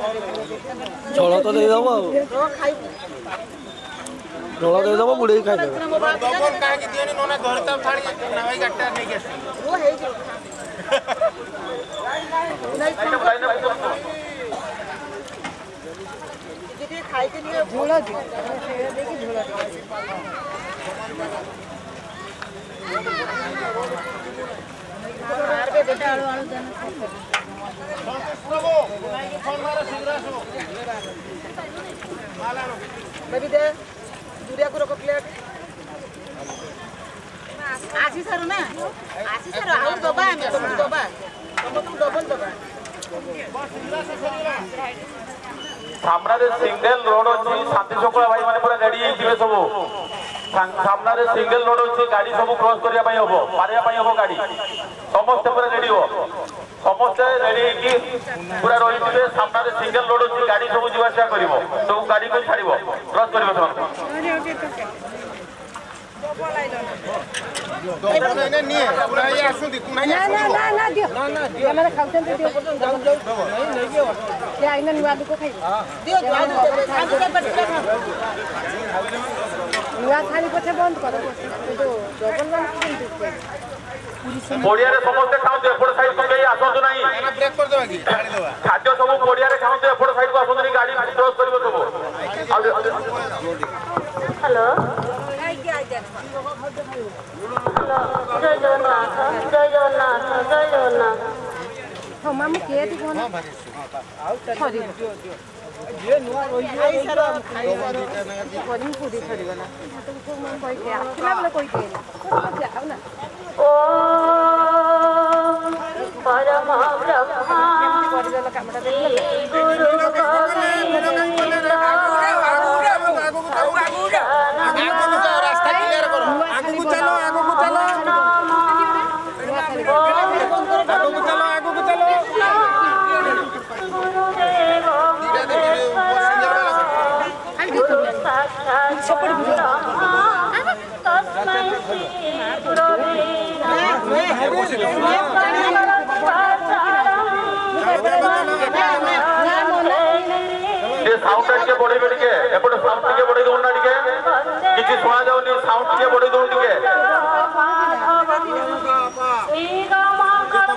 झोल तो देदेव झोल देदेव बुड़े खाई आशी सर ना आशी सर आउट दबा हमें तुम दबा डबल दबा सामना रे सिंगल रोड अछि शांति शृंखला भाई माने पूरा रेडी हिथिबे सब सामना रे सिंगल रोड अछि गाड़ी सब क्रॉस करिया पई होबो पारिया पई होबो गाड़ी समस्त पूरा रेडी हो समस्त रेडी कि पूरा रहिथिबे सामना रे सिंगल रोड अछि गाड़ी सब जीवासिया करिवो सब गाड़ी को छाड़िवो क्रॉस करिवो सब पड़िया समस्ते खाते एपट साइड को कहीं आसतु ना खाद्य सब पड़िया खाते एपट साइड को आसतु गाड़ी क्रॉस कर सब हेलो जय जगन्नाथ जय जगन्नाथ जय जगन्नाथ हाँ मामू किए थी कौन सॉरी ये नुआ रोई सर कोनी पूरी छोड़ी वाला तो को मन कोई के आखिला वाला कोई के आओ ना ओ परम ब्रह्मा कोरी वाला कामटा दे गुरु रास्ता क्लियर करो आगु को चलो आगु को चलो साउंड टिके बढ़े टिके एपटे साउंड टिके बढ़े दो ना टिके किछि सुना जाउनी साउंड टिके बढ़े दो टिके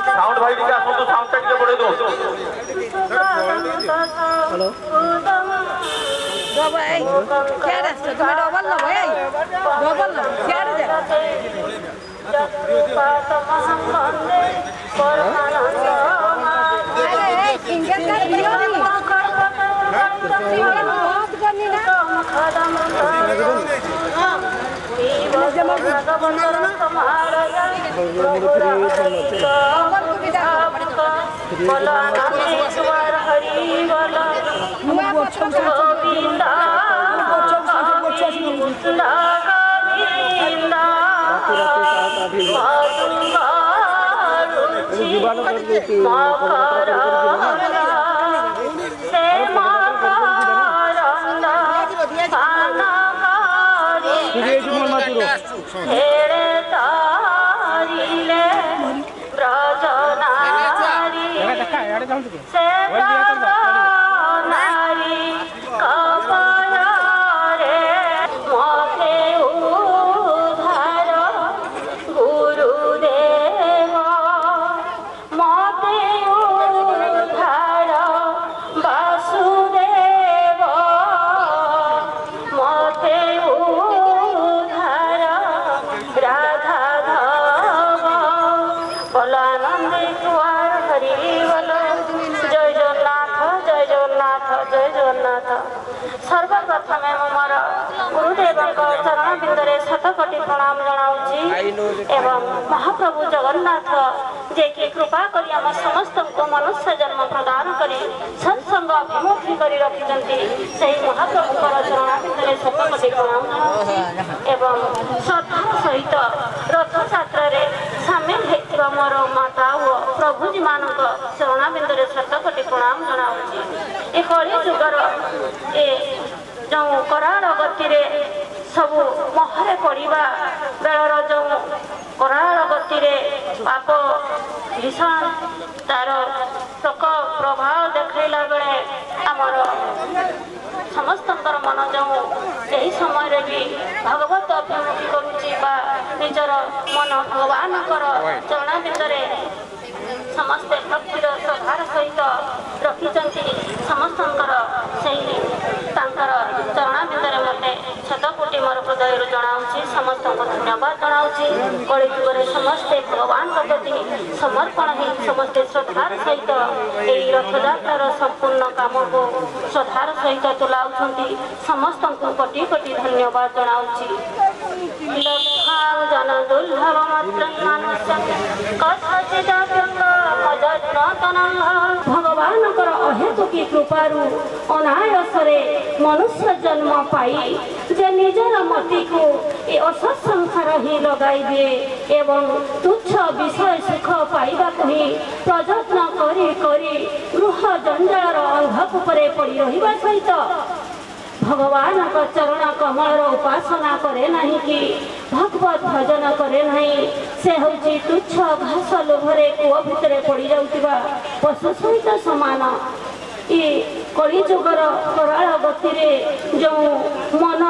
साउंड भाई टिके आसो साउंड टिके बढ़े दो हेलो डबल ए क्या रास्ता तुम्हें डबल लो भाई डबल लो क्या रे अरे सिंगल का वीडियो नहीं सिंगल बहुत करनी ना सर्वप्रथमे मोर गुरुदेव चरण बिंदरे शतकोटि प्रणाम जनाऊँगी एवं महाप्रभु जगन्नाथ जे कि कृपा करी आम समस्त को मनुष्य जन्म प्रदान करी सत्संग अभिमुखी करी रखिछन्ति सेही महाप्रभु चरण बिंदरे शतकोटि प्रणाम जनाऊँगी एवं श्रद्धा सहित रथ यात्रा रे सामिल हेतिबा मोर माता ओ प्रभुजी मानक चरण बिंदरे शतकोटि प्रणाम जनाऊँगी ए कली जुगर ए जो कराल गति सबू महरे पड़ा बेलर जो कराल गति पाप भीषण तार प्रभाव देखला बेले आमर समस्तंकर मन जो यही समय भी भगवत अभिमुखी करुच्ची निजर मन भगवान चरणाबिंदे समस्ते भक्तिर श्रद्धार सहित रखिंट समस्तंकर चरणाबिंदे मत शतकोटी मोर हृदय जनाऊँगी समस्त धन्यवाद जनाऊँगी कली जुगे समस्ते भगवान प्रति समर्पण हो समस्ते श्रद्धार सहित यही रथयात्रार संपूर्ण काम को श्रद्धार सहित तुलाऊँ समस्त को कोटि कोटि धन्यवाद जनाऊँगी जन दुर्लभ भगवान अहेतुकी कृपारू अनायासरे मनुष्य जन्म पाई जे निजर मती को ए असत संसार ही लगाई दिए एवं तुच्छ विषय सुख पाइबा ही प्रयत्न करी करी गृह जंजाल अंधकूपरे पड़ी रहिबा सहित भगवान का चरण कमल उपासना करे नहीं कि भगवत भजन करे नहीं से हूँ तुच्छ घास लोभरे कूह भितर पड़ जाऊा पशु सहित सामान ये कलिजुगर कराल गति जो मन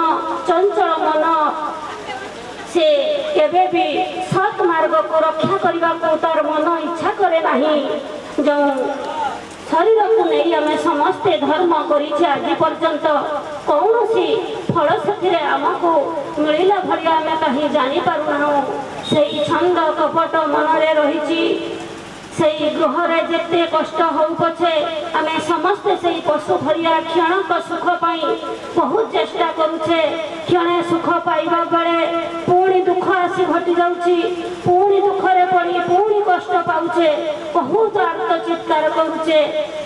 चंचल मन से केबे भी सत मार्ग को रक्षा करने को तार मन इच्छा करे नहीं जो शरीर को नहीं आम समस्ते धर्म कर आज पर्यंत कौन सी फल से आमको मिलला भाया आम कहीं जानीपारूना से छंद कपट मनरे रही से गृह जिते कष्ट हो पछे आम समस्ते से पशु भरिया क्षणक सुख पाई बहुत चेष्टा करुचे क्षणे सुख पाइबा बेले पुणी दुख आसी घटी जाउची पुणी दुखरे पड़ी पुणी कष्ट पाउचे बहुत आर्त चित्कार करुचे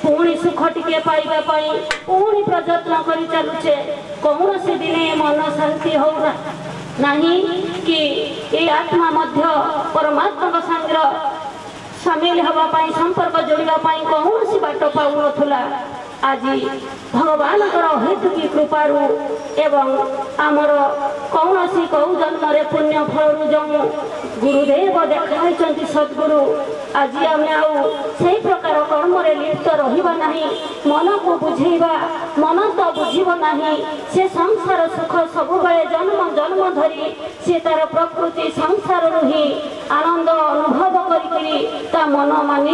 पुणी सुख टिके पाइबा पाई पुणी प्रयत्न करि चलुचे कौन से दिने मन शांति हो नहीं कि ये आत्मा मध्य परमात्मा संग सामिल होगापाई संपर्क जोड़ापाई कौन सी बाट पाऊनथुला आज भगवान अहेतुकी कृपारू एवं आमर कौन सी कौ जन्म पुण्य फल जो गुरुदेव देखाई सद्गुरु आज आम से प्रकार कर्म लिप्त रहिबा नहीं मन को बुझेबा मन तो बुझीब नहीं से संसार सुख सब बेले जन्म जन्म धरी से तार प्रकृति संसार ही आनंद अनुभव करी मन मानि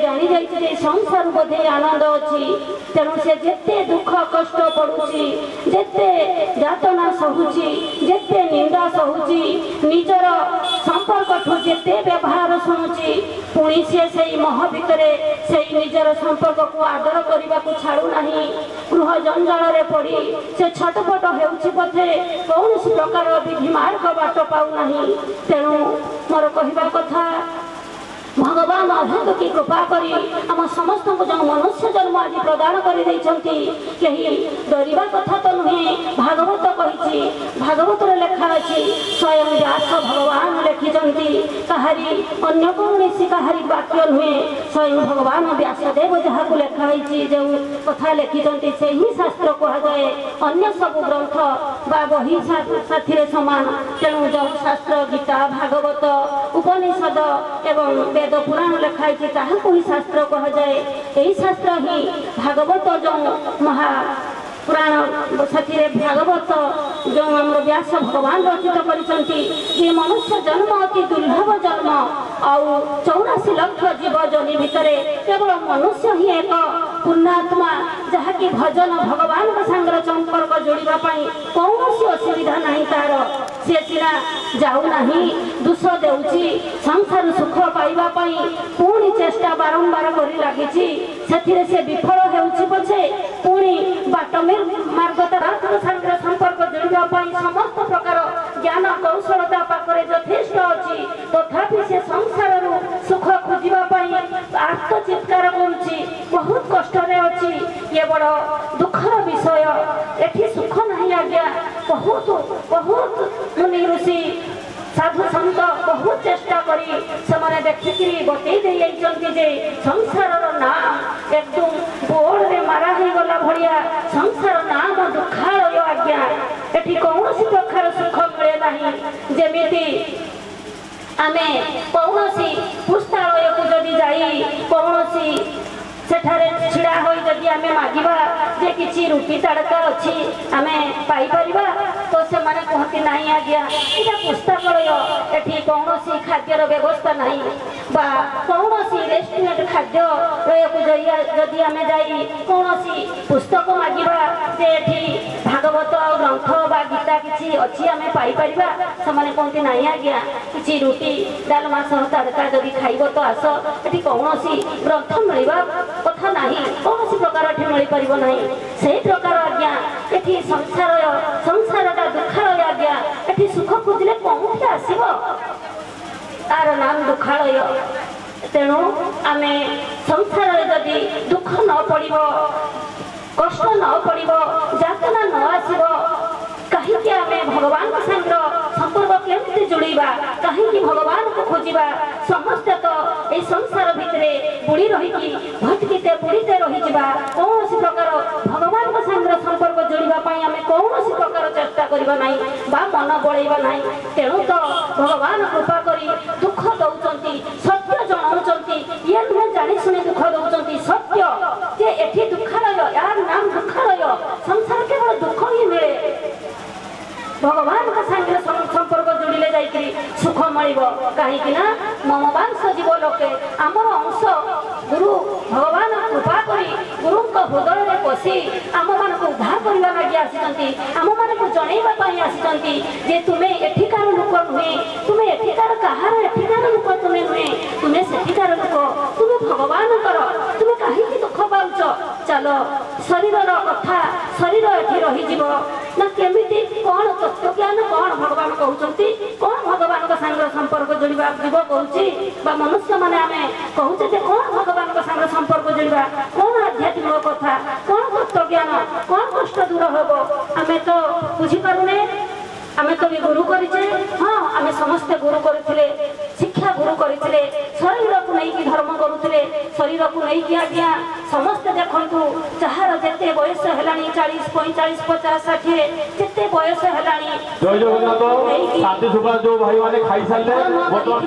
जानी जाइए संसार बोधे आनंद अच्छी तेणु से जेते दुख कष्ट पड़ुची जेते यातना सहूची जेते निंदा सहूची निजर संपर्क ठू जेते व्यवहार शुणुची पुणी से मह भितर से निजर संपर्क को आदर करने को छाड़ू नहीं गृह जंजाल पड़ी से छटपट होउछि पथे कौन प्रकार विधि मार्ग बाट पाऊ नहीं तेणु मोर कहवा कथा भगवान अहेतुकी कृपा करी आम समस्त को जो मनुष्य जन्म आज प्रदान कर डरवा कथा तो नुहे भागवत कही भागवत लिखा अच्छी स्वयं व्यास भगवान लिखिं कहारी अन्य कौन कहारी वाक्य नुहे स्वयं भगवान व्यासदेव जहाँ को लिखाई जो कथा लिखिं से ही शास्त्र कहुए अन्य सब ग्रंथ बा बही साथी समान तेणु जो शास्त्र गीता भागवत उपनिषद एवं वेद पुराण लिखाई ही शास्त्र कहुए यही शास्त्र ही भागवत जो महा पुराण साथी भागवत जो आम व्यास भगवान रचित कर मनुष्य जन्म अति दुर्लभ जन्म आउ 84 लाख जीव जनी भितर केवल मनुष्य ही एक पुण्यात्मा जहाँकि भजन भगवान संगर संपर्क जोड़ापी कौन असुविधा नहीं तार सी सीना जाऊना दोष देउची संसार सुख पाइबापी पुणी चेष्टा बारंबार कर लगी से विफल होउछि पछे पुणी बाट मार्ग संगर संपर्क जोड़ापी समस्त प्रकार ज्ञान कौशलता पाखरे यथेष्ट अच्छी तथापि से संसार सुख खोजापी आत्म चित्कार करुच्ची बहुत कष्ट अच्छी ये बड़ दुखर विषय एठी सुख नहीं आज्ञा बहुत बहुत मुनि ऋषि साधु संत बहुत चेष्टा करी से देखिकी बतई दे संसार नाम एकदम बोर्ड में मारा हो गला भाया संसार नाम दुखालय आज्ञा एठी कौन प्रकार सुख मिले ना जमी आमे कौन पुस्तकालय को जदि जाई कौन सेठारे छिड़ा होई जदि आमे मागिबा जे किछि रुटी तड़का अछि आमे पाई परिबा तो से माने कहती नाही आज्ञा इटा पुस्तकालय एठी कौनसी खाद्यर व्यवस्था नाही बा कौनसी रेस्टोरेंट खाद्य रयकु जइया जदि आमे जाई कौनसी पुस्तक मागिबा जे एठी भागवत ग्रंथ बा गीता किछि अछि आमे पाई परिबा से माने कहती नाही आज्ञा किछि रुटी डालमा सह तड़का जदि खाइबो तो आस एठी कौनसी ग्रंथ मिलिबा कथा नाही कौनसी प्रकार एठी मिली परिबो नाही सेही प्रकार आज्ञा एठी संसारटा दुखालय आज्ञा एठी सुख खोजिले कोउठी आसीबो तार नाम दुखालय तेणु आमे संसार जदि दुख न पड़िबो कष्ट न पड़िबो यातना न आसीबो कहीं आमे भगवान संग संपर्क केमती जोड़ीबा कहीं भगवान को खोजिबा समस्त तो ए संसार भितरे बुड़ी रही भटकीते बुड़ीते रही जावा कौन प्रकार भगवान को संग संपर्क जोड़ीबा पाई आमे कौन प्रकार चेष्टा करबा नाही बा मन बळैबा नाही तेणु तो भगवान कृपा करी दुख दउचंती सत्य जणाउचंती ये नुहे जानी सुनी दुख दउचंती सत्य जे एठी दुखालय यार नाम दुखालय संसार केवल दुख ही मिले भगवान का संगे संपर्क जोड़िले जाइकरी सुख मिलिबो कहीं ना मम वंश जीव लोके आमर अंश गुरु भगवान कृपा करी गुरु को हृदय में पशि आम मान को उद्धार करबा लागि आसीचंती आम मान को जणैबा पई आसीचंती जे तुमे एठिकार लोक नुहे तुमे एठिकार कहार एठिकार लोक तुमे नुहे तुमे सेठिकार लोक तुमे भगवान करो तुमे कहीं की दुख पाउछ चलो शरीर रो कथा शरीर एठी रही जीवो ना केमिति कोन तत्व ज्ञान कौन भगवान कहउचंती कौन भगवान का संग संपर्क जोड़िबा जीव कहउची बा मनुष्य माने आमे कहउचे जे कौन भगवान का संग संपर्क जोड़िबा कौन आध्यात्मिक कथा कौन तत्व ज्ञान कौन कष्ट दूर होबो आमे तो बुझी पारुने आमे तो भी गुरु करिचे हां आमे समस्त गुरु करथिले शिक्षा गुरु करथिले शरीर को नहीं की धर्म करुथिले शरीर को नहीं की आज्ञा समस्त देखंतु चाहार जेते बयस हेलानी 40 45 50 60 जेते बयस हेलानी जय जगन्नाथ शांति सुखा जो भाई माने खाई साले बर्तमान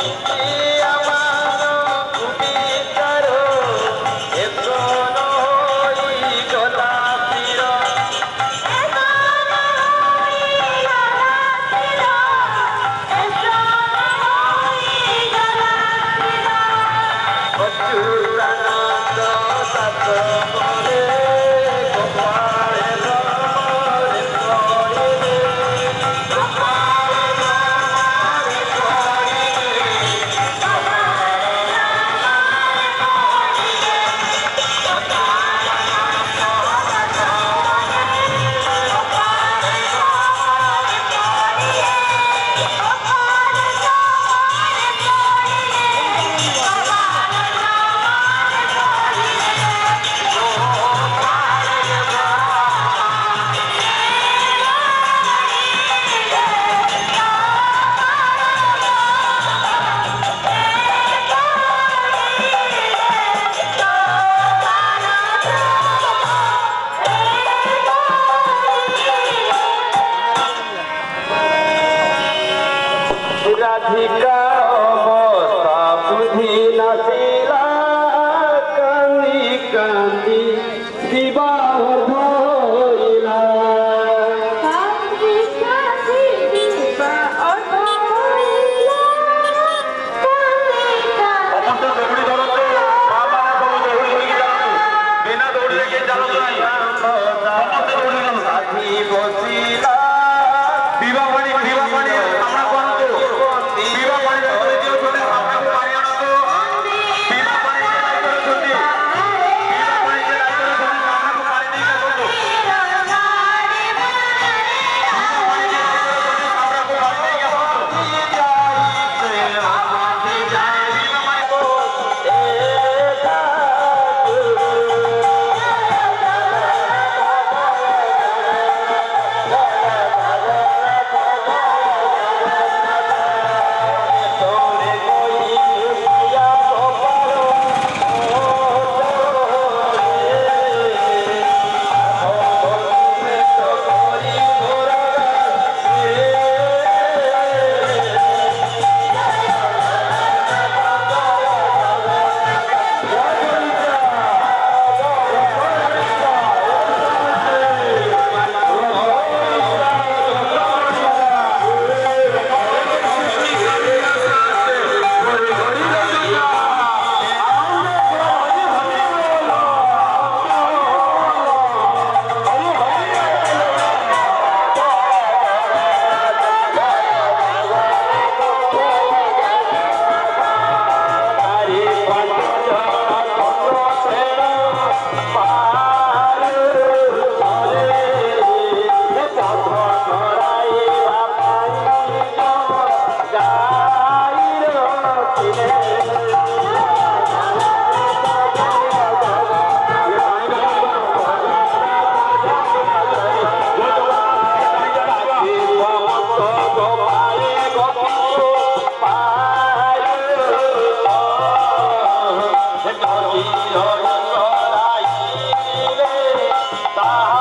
Bye.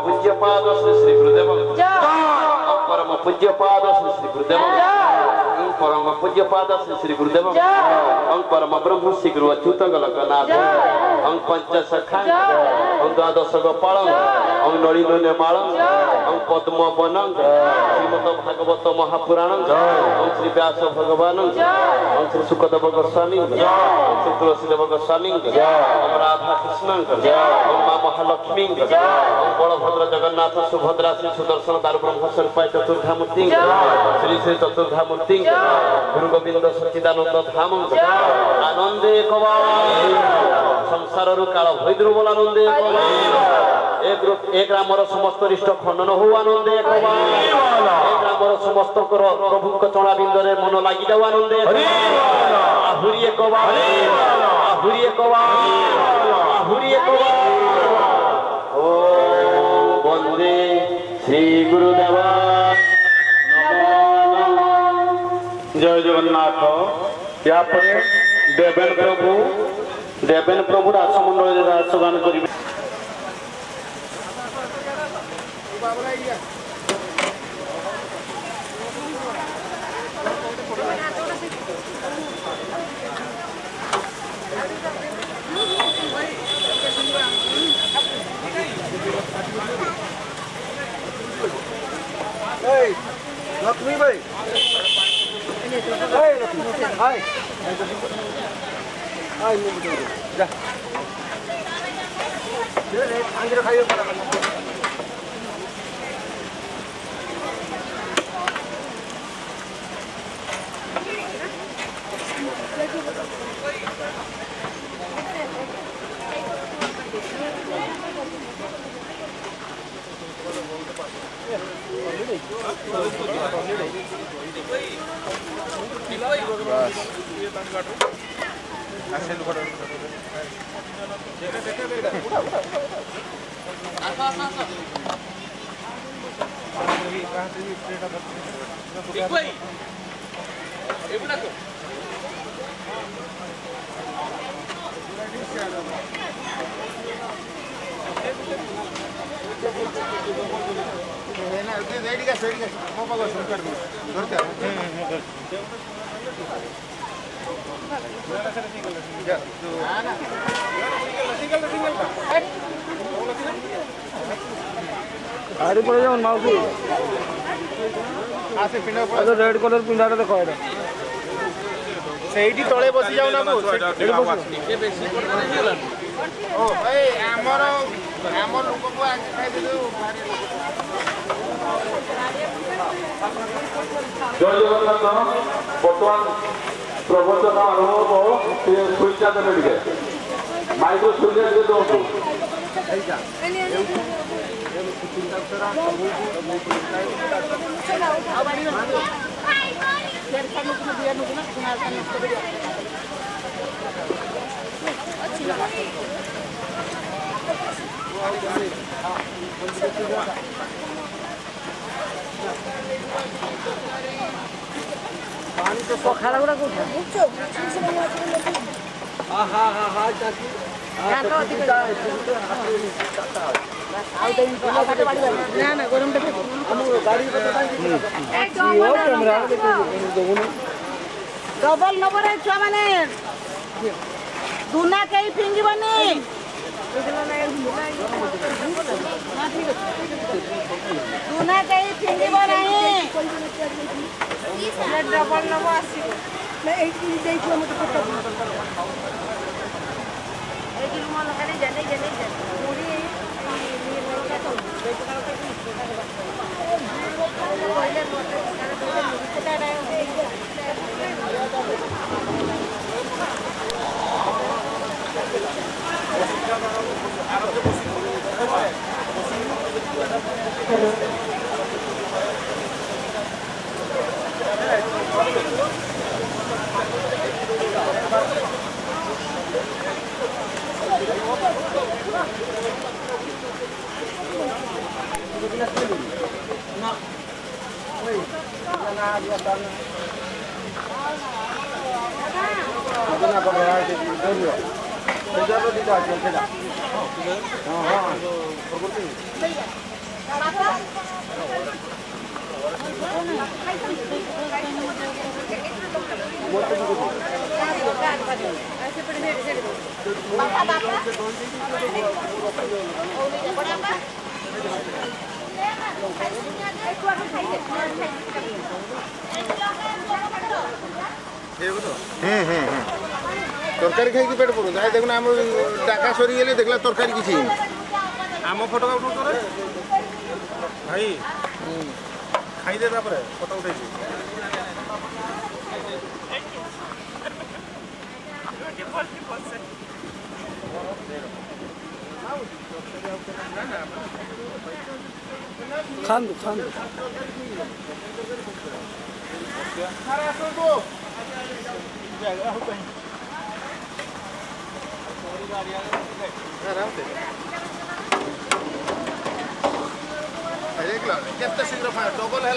पूज्यपाद श्री श्री गुरुदेव परम पूज्यपाद श्री श्री गुरुदेव परम पूज्यपाद श्री श्री गुरुदेव परम ब्रह्म श्री गुरु अच्युतंग लोकनाथ पंचसखा द्वादश गोपाल नलिन नेमाल पद्म बनंग श्रीमद भागवत महापुराण श्री व्यास भगवान श्री सुखदेव गोस्वामी श्री तुलसीदेव गोस्वामी राधा कृष्ण माँ महालक्ष्मी बलभद्र जगन्नाथ सुभद्रा श्री सुदर्शन दारु ब्रह्म स्वरूपाय चतुर्धा मूर्ति श्री श्री चतुर्धा मूर्ति गुरु गोविंद सच्चिदानंद धाम आनंदे संसार काल भैद्रुबल आनंदे एक रामर समस्त इष्ट खंडन हो आनंदे एक रामर समस्त प्रभु चणा बिंदरे मन लगी जाऊ आनंदे आहुरी एक आहुरी एक आहुरी एक वंदे श्री गुरुदेव जय जगन्नाथ। यापर देवेन प्रभु रासमंडल रासगान करेंगे। लक्ष्मी भाई हाय हाय जा आंगिर खाइयो आरे पड़े जाओ माउसी आसे पिंडा पड़े तो रेड कलर पिंडाटा देखो एटा सेठी तळे बसी जाऊ ना को ये बेसी पड़ नहीं होला ओ भाई हमर लोक को आके खाइ देलु जय जगन्नाथ वर्तमान प्रवचन आरंभ हो सुइचा देबे के माइक्रो सुइचा दे दो पानी तो पखाला गुड़ा को हां हां हां हां चाची ना ना गरम देखो हम गाड़ी कैमरा डबल नंबर है छुआ माने दुना कई फिंगिबनी दुना कई फिंगिब नहीं डबल नंबर आसी मैं एक दिन देखो मत पता एक दिन मन लगा जाने पूरी हाँ तरकारी खाई पेट पड़ू जाए देखना आम डाका सरी गले देखला तरकारी किसी आम फोटो उठो भाई खाईदे फोटो उठे खांदू खांदू केते शीघ्र डबल है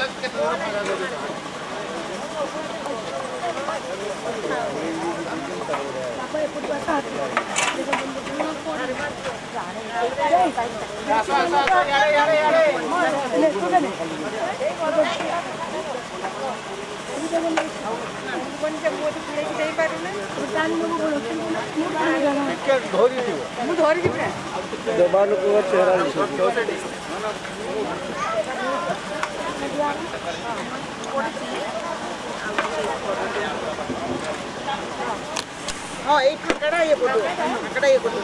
हाँ ये फांकड़ा ये पटो फांकड़ा ये पटो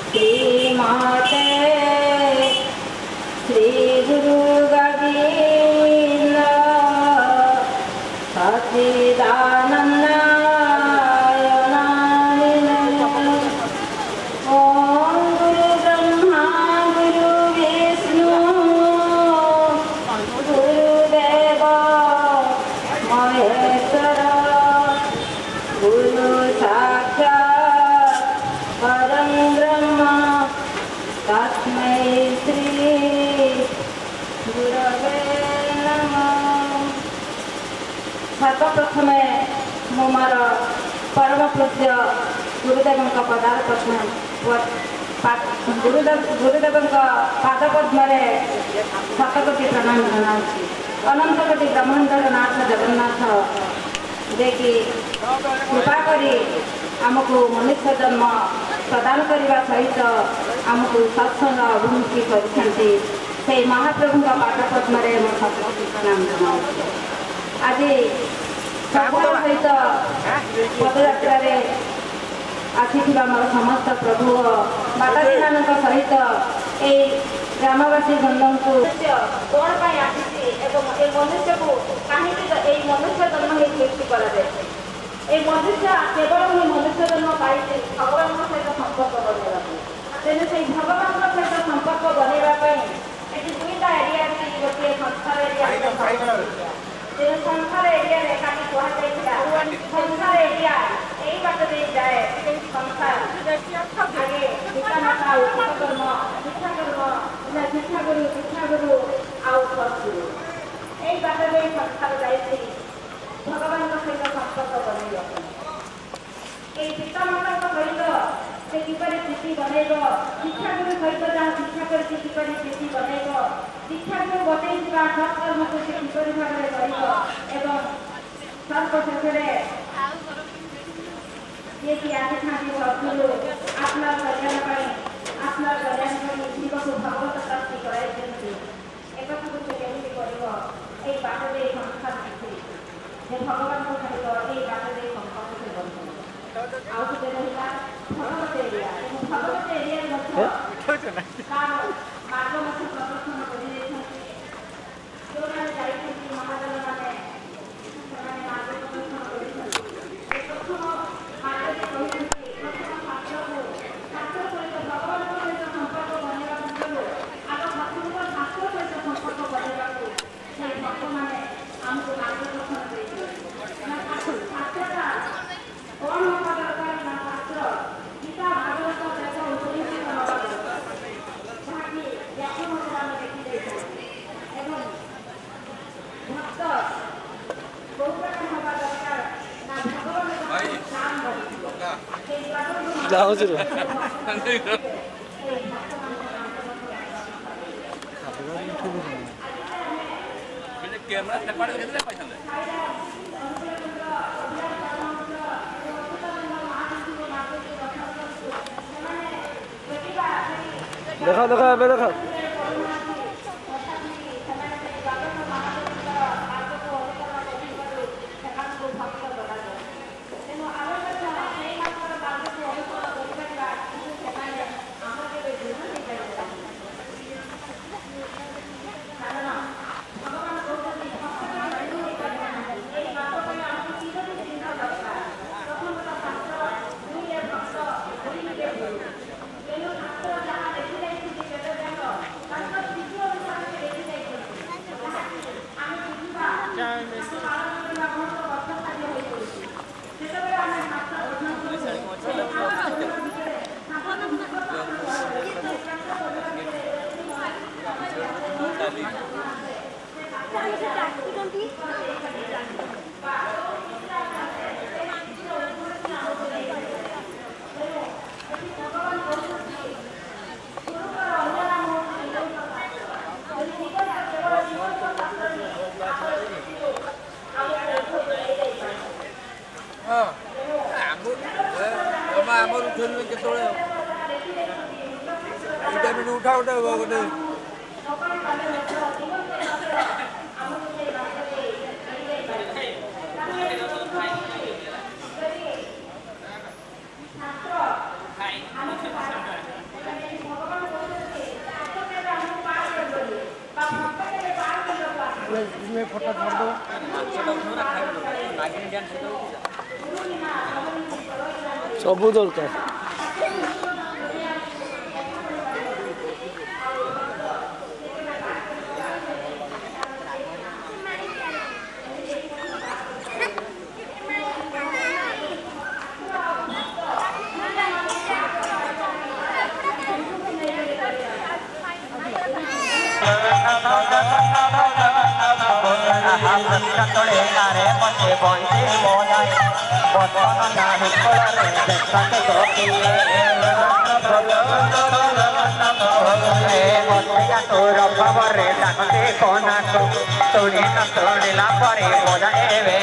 श्री माते श्री गुरु गोविंद सच्चिदानंद सर्वप्रथम मो मोर परम पूज्य गुरुदेव पदार पद्म गुरुदेव पाद पद्म शतकोटी प्रणाम जना अनंत कोटी ब्रह्मांडर नाथ जगन्नाथ जे कि कृपा करी आमको मनुष्य जन्म प्रदान करने सहित आमको सत्संग अभिमुखी कर महाप्रभु पाद पद्म शतकोटी प्रणाम जना आज सहित पदयात्रा आसीथिबा मोर समस्त प्रभु माताजी मान सहित ए ग्रामवासी बंधन को कौन पाई आसी एवं ए मनुष्य को कहीं मनुष्य जन्म ही सृष्टि करा ए मनुष्य केवल ही मनुष्य जन्म पाई भगवान सहित संपर्क बनवा तेने से भगवान सहित संपर्क बनवा दुईटा एरिया गोटे संसार एरिया संसार एरिया रे काटी कहा संसार एरिया यही बात दे जाए संसार आगे पिता माता उपकर्म शिक्षा गुरु आउ सत्गुरु यही बात दे संसार जाए भगवान सहित संपर्क बनैया ये पिता माता सहित से किपरि स्थिति बनैब शिक्षा गुरु सहित जहाँ शिक्षा कर किपरि स्थिति बनैब शिक्षा गुरु बतई सत्कर्म को से किपरि भाव में एवं सर्वशेषे ये कि आदि सद्गुरु आत्मा कल्याण आत्मा कल्याण जीव को भगवत प्राप्ति कराई एक से केमती कर बाटे संस्था भगवान सहित ये बाटे संपर्क से बंधन आउ के रहा भगवत एरिया भगवत एरिया मार्ग मध्य प्रदर्शन कर जो महाजन मैंने मार्ग प्रदर्शन कर प्रथम मार्ग छात्र सहित भगवान सहित संपर्क बनवा पूर्व आग छात्र छात्र सहित संपर्क बनवा भक्त मैंने आमको मार्गदर्शन कर छात्रटा कौन होगा दरकार ना छात्र गीता भागवत जैसा उपनिषद जहाँकि व्याख्या देखिए ଯାଉଛି ରେ ଦେଖା ଦେଖା ଏବେ ଦେଖା उठा उठा गोटे इसमें फोटो छोड़ दो ସବୁ ଦରକାର तोड़े नारे बचे बंदे बोलाए बचन नाही कोले देखते गोपिए बचिया तोर खबरे डाकते कोना को तोड़ी न तोड़ला परे बोलाए वे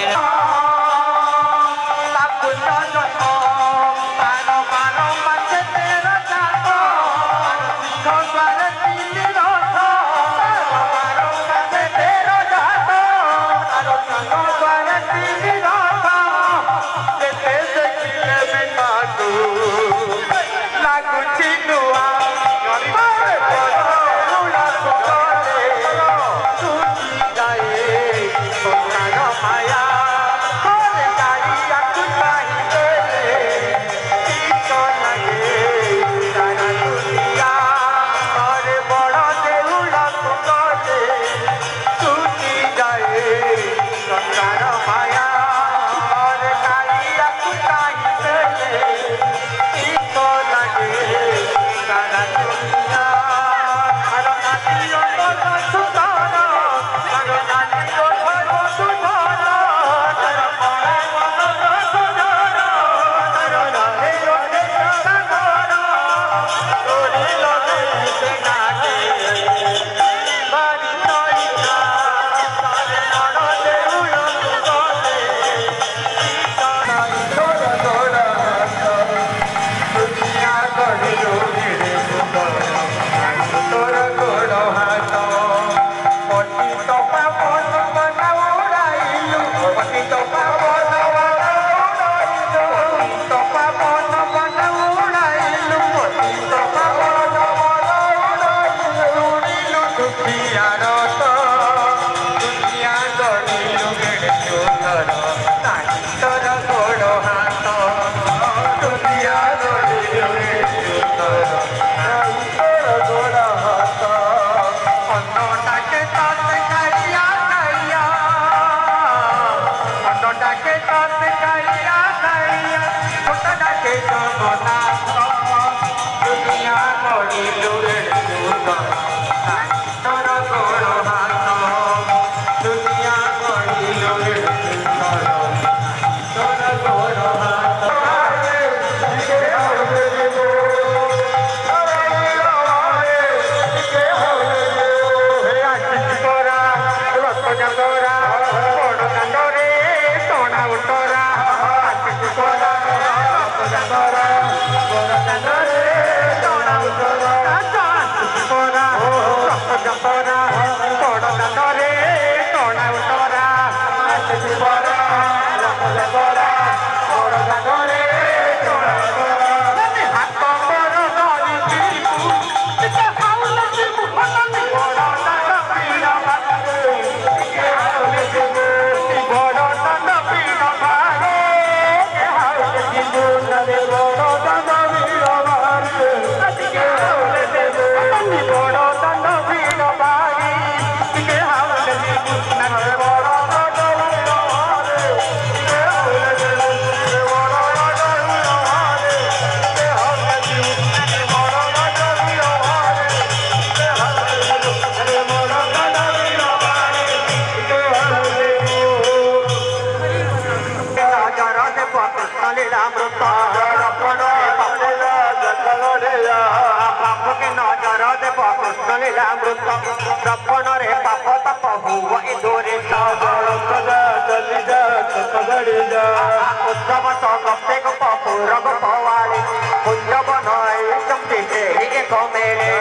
दुनिया तोरा बड़ दांडरे टणा उतरा आसी बरा बड़ा बड़ दांडरे टणा उतरा हाथ पर धरी टिके हाउल जीवु हननी बड़ दांड पीड़ बागे टिके हाउल जीवु बड़ दांड पीड़ बागे हाउल जीवु नरे बड़ दांड पीड़ बागे टिके हाउल जीवु बड़ दांड पीड़ बागे टिके हाउल जीवु नरे बड़ दांड पीड़ बागे टिके हाउल जीवु बड़ दांड पीड़ बागे टिके हाउल जीवु नरे बड़ दांड पीड़ बागे टिके हाउल जीवु नरे बड़ दांड पीड़ बागे टिके हाउल जीवु राजा कृष्ण लीला मृत पाप के नजर देव कृष्ण लीला मृत दर्पण रे पाप तप हुआ इंदोरे उद्धव तो गप्पे गप रग पवाले कुंजवन चमती एक मेले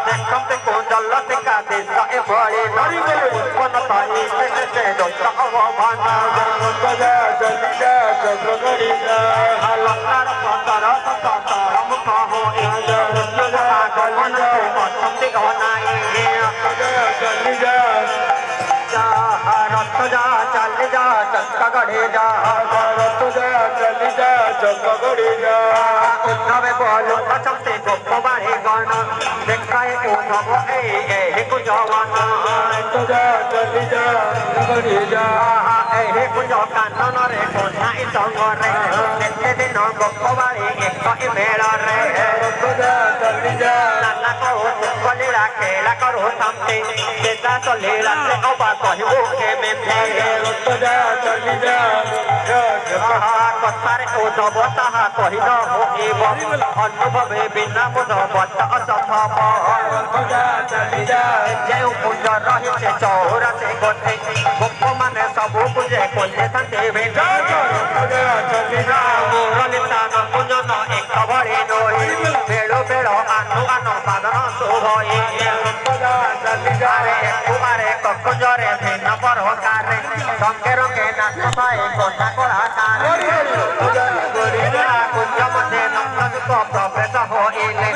देखते कुंजल से का देश ए बड़े उत्पन्न ताई से दोस्त अवमान अलंकार पतर सतर मुख हो चमती घनाई रथ जा चल जा चक्का गढ़े जा रथ जा चल जा चक्का गढ़े जा उद्धव बोलो चमते गोप बाढ़े गण देखाए उद्धव ए कुंजवन रथ जा चल जा गढ़े जा ए कुंज कानन रे कोना इ संग रे केते दिन गोप बाढ़े एक मेल रे रथ जा चल जा नाना को कलीला खेला करो समते केता तो लीला से अबा कहबो के में रथ जा चल जा कथारे उद्धव ताहा कहि न होइब अनुभवे बिना मुद बत असथप जेउ कुंज रही से चौरा से गोटे गोप माने सबु कुंजे कोले संते भेजा मुरलिता न कुंजन एक भरी नोई बेलो बेलो आनु आनु साधन शोभई कुमारे कुंजरे भिन्न परकारे संगे रंगे नाच पाए कोटा कोड़ा कुंज मध्य नंदक प्रवेश होइले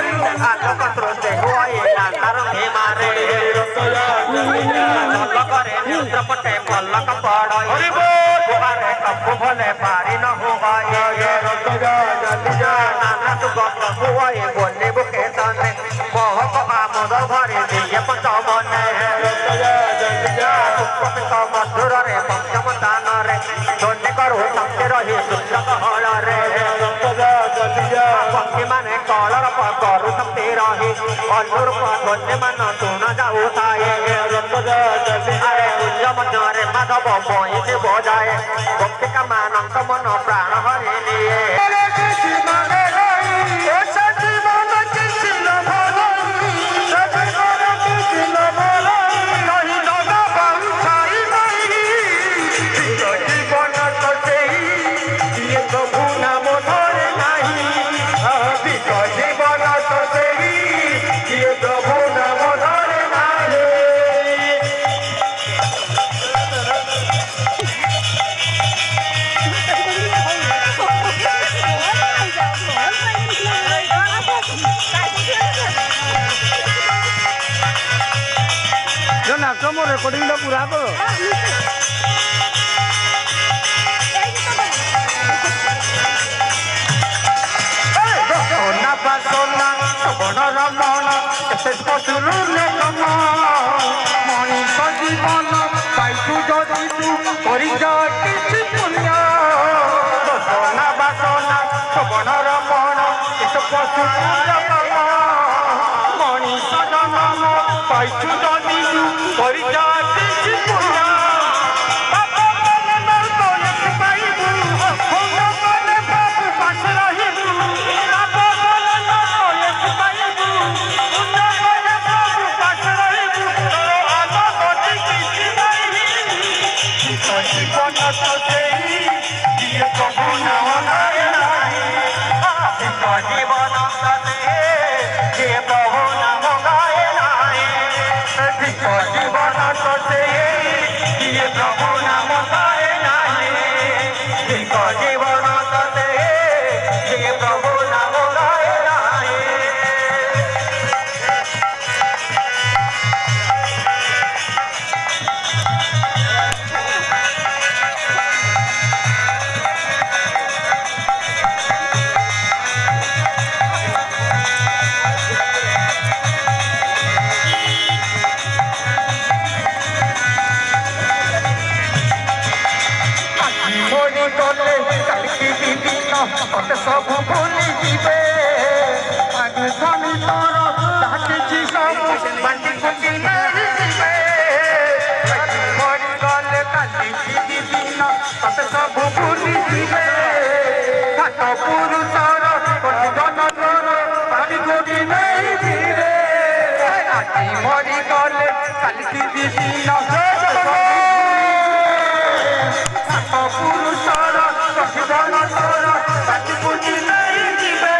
आलोक स्रोते हुए नारंगी मारे करे नेत्रपटे पल्लक पड़ई कुमारे कपु भले पारी न हुए नाना सुगंध हुए बोले बुके तने मोहक आमोद भरे दिए पंचमने मधुर रे पंचम दान रे धन्य करो संगे रही सुंदर हल रे पक्षी माने कलर करू सकते रही अनुरूप धन्य मान सुन जाऊ थाए अरे कुंज मध्य माधव बई से बजाए भक्ति का मानक मन प्राण हरि लिए रेकर्डिंग पूरा करो सोना बड़ रमण मनीष जीवन पाइछु जदि तू परिच किछि पुण्य सोना बासना बड़ रमण पशु मनीष जन्म पाइछु जदि तू परिच किछि पुण्य जीवन तते सब भूली जीवे आगे स्वामी तोर डाकिछि सब बांटी कुटी नहीं जीवे मरी गले काली की दिन तते सब भूली जीवे हाथ पुरुषर कोटि जन तोर बांटी कुटी नहीं जीवे आजी मरी गले काली की दिन पुरुषर कोटि जन तोर बांटी कुटी नहीं जीवे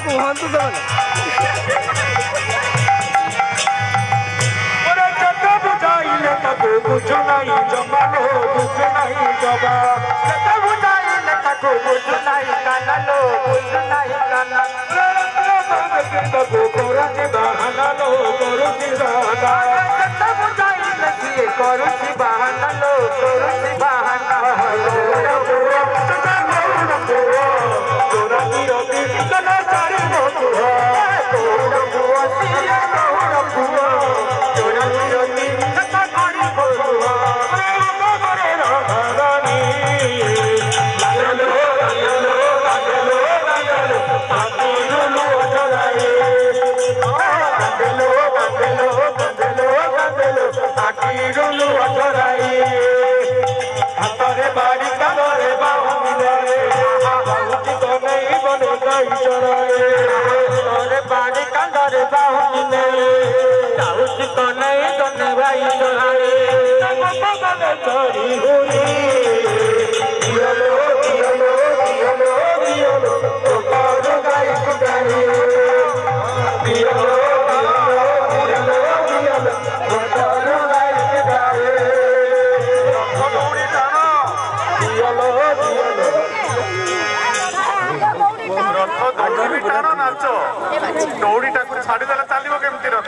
କୁହନ୍ତୁ ତ ତାକୁ ବୁଝୁ ନାହିଁ ଜମା ଲୋ ବୁଝୁ ନାହିଁ ଜମା କେତେ ବୁଝାଇଲେ ତାକୁ ବୁଝୁ ନାହିଁ କାନା ଲୋ ବୁଝୁ ନାହିଁ କାନା ତାକୁ କରୁଛି ବାହାନା ଲୋ କରୁଛି ବାହାନା କେତେ ବୁଝାଇଲେ କିଏ କରୁଛି ବାହାନା ଲୋ କରୁଛି ବାହାନା हाथरे बाड़ी काले बाहुले तो नहीं बने गई चोरे बाड़ी काले बाहुले तो नहीं बने भाई चोरे चोरी हुई नाच दौड़ी टाक छाड़देले चलो केमती रथ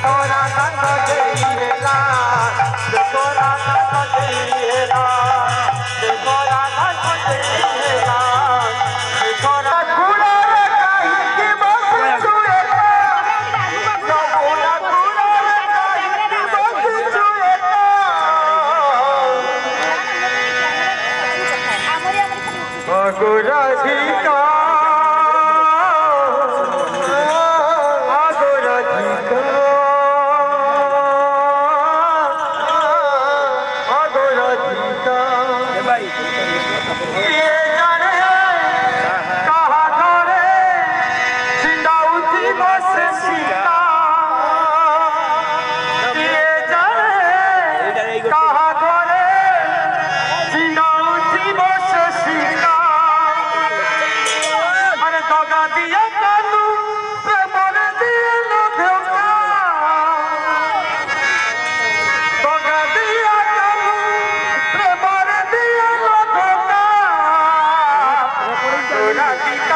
Ora राधिका आगो राधिका आगो राधिका ये जाने कहा करे सिंदाउती बस सीता ये जाने कहा करे सिंदाउती बस सीता अरे दगा दिया कानू प्रेमर दिया लोधोका दगा दिया कानू प्रेमर दिया लोधोका राधिका